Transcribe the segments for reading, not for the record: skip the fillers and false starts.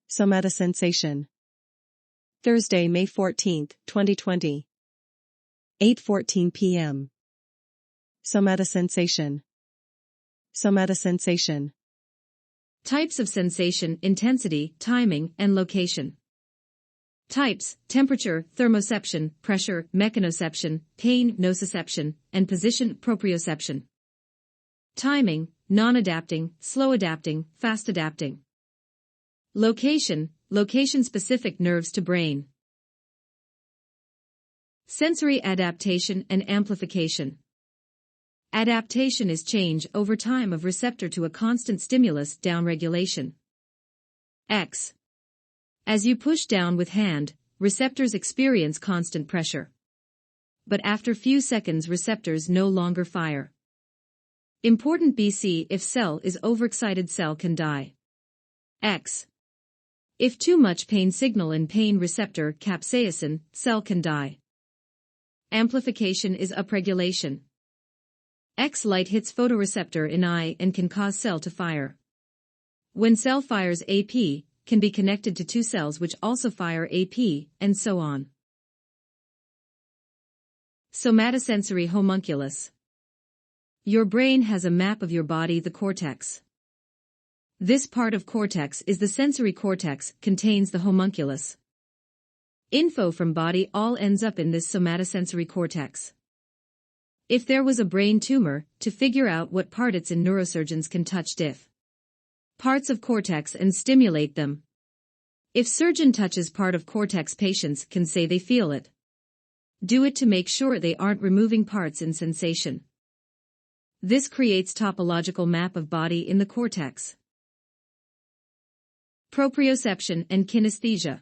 Somatosensation. Thursday, May 14, 2020. 8:14 p.m. Somatosensation. Somatosensation. Types of sensation: intensity, timing, and location. Types: temperature, thermoception, pressure, mechanoception, pain, nociception, and position, proprioception. Timing: non-adapting, slow adapting, fast adapting. Location: location-specific nerves to brain. Sensory adaptation and amplification. Adaptation is change over time of receptor to a constant stimulus, downregulation. X. As you push down with hand, receptors experience constant pressure. But after few seconds receptors no longer fire. Important BC: if cell is overexcited, cell can die. X. If too much pain signal in pain receptor, capsaicin, cell can die. Amplification is upregulation. X. Light hits photoreceptor in eye and can cause cell to fire. When cell fires, AP can be connected to two cells which also fire AP, and so on. Somatosensory homunculus. Your brain has a map of your body, the cortex. This part of cortex is the sensory cortex, contains the homunculus. Info from body all ends up in this somatosensory cortex. If there was a brain tumor, to figure out what part it's in, neurosurgeons can touch diff parts of cortex and stimulate them. If surgeon touches part of cortex, patients can say they feel it. Do it to make sure they aren't removing parts in sensation. This creates topological map of body in the cortex. Proprioception and kinesthesia.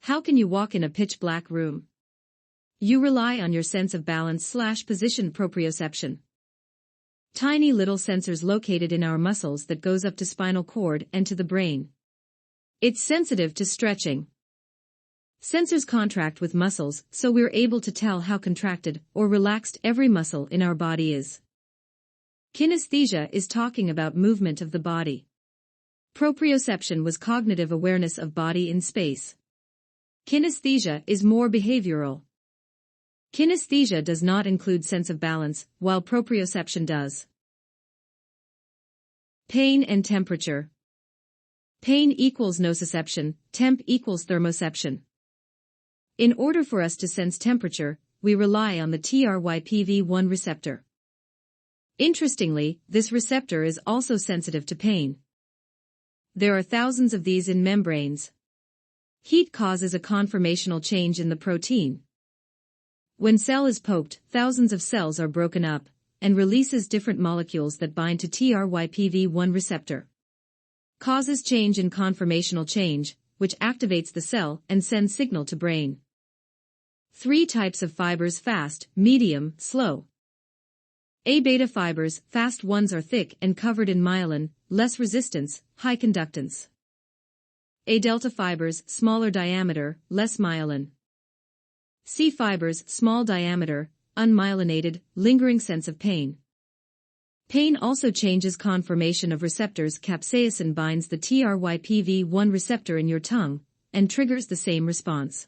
How can you walk in a pitch-black room? You rely on your sense of balance/position, proprioception. Tiny little sensors located in our muscles that goes up to spinal cord and to the brain. It's sensitive to stretching. Sensors contract with muscles, so we're able to tell how contracted or relaxed every muscle in our body is. Kinesthesia is talking about movement of the body. Proprioception was cognitive awareness of body in space. Kinesthesia is more behavioral. Kinesthesia does not include sense of balance, while proprioception does. Pain and temperature. Pain equals nociception, temp equals thermoception. In order for us to sense temperature, we rely on the TRYPV1 receptor. Interestingly, this receptor is also sensitive to pain. There are thousands of these in membranes. Heat causes a conformational change in the protein. When cell is poked, thousands of cells are broken up, and releases different molecules that bind to TRYPV1 receptor. Causes change in conformational change, which activates the cell and sends signal to brain. 3 types of fibers: fast, medium, slow. A-beta fibers: fast ones are thick and covered in myelin, less resistance, high conductance. A-delta fibers: smaller diameter, less myelin. C fibers: small diameter, unmyelinated, lingering sense of pain. Pain also changes conformation of receptors. Capsaicin binds the TRYPV1 receptor in your tongue and triggers the same response.